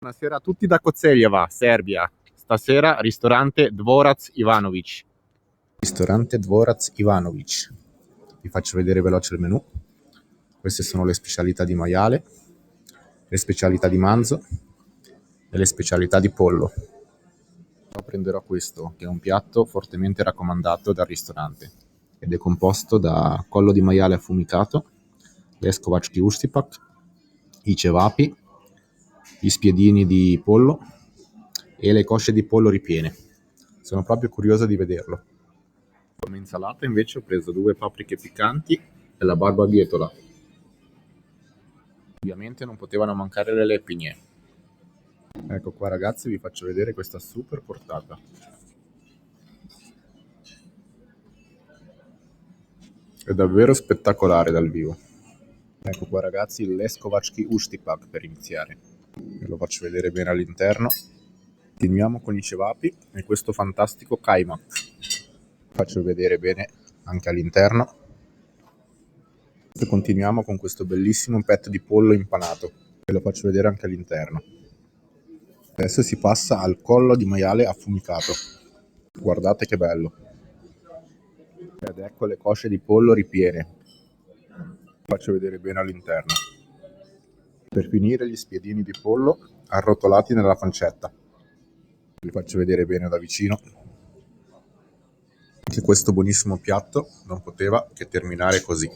Buonasera a tutti da Koceljeva, Serbia. Stasera ristorante Dvorac Ivanović. Ristorante Dvorac Ivanović. Vi faccio vedere veloce il menù. Queste sono le specialità di maiale, le specialità di manzo e le specialità di pollo. Io prenderò questo, che è un piatto fortemente raccomandato dal ristorante ed è composto da collo di maiale affumicato, leskovački uštipak, i cevapi, gli spiedini di pollo e le cosce di pollo ripiene. Sono proprio curioso di vederlo. Come insalata invece ho preso 2 paprike piccanti e la barbabietola. Ovviamente non potevano mancare le leppigne. Ecco qua ragazzi, vi faccio vedere questa super portata. È davvero spettacolare dal vivo. Ecco qua ragazzi il leskovački uštipak per iniziare. Ve lo faccio vedere bene all'interno. Continuiamo con i cevapi e questo fantastico kajmak. Faccio vedere bene anche all'interno. E continuiamo con questo bellissimo petto di pollo impanato. Ve lo faccio vedere anche all'interno. Adesso si passa al collo di maiale affumicato. Guardate che bello. Ed ecco le cosce di pollo ripiene. Faccio vedere bene all'interno. Per finire gli spiedini di pollo arrotolati nella pancetta. Vi faccio vedere bene da vicino. Anche questo buonissimo piatto non poteva che terminare così.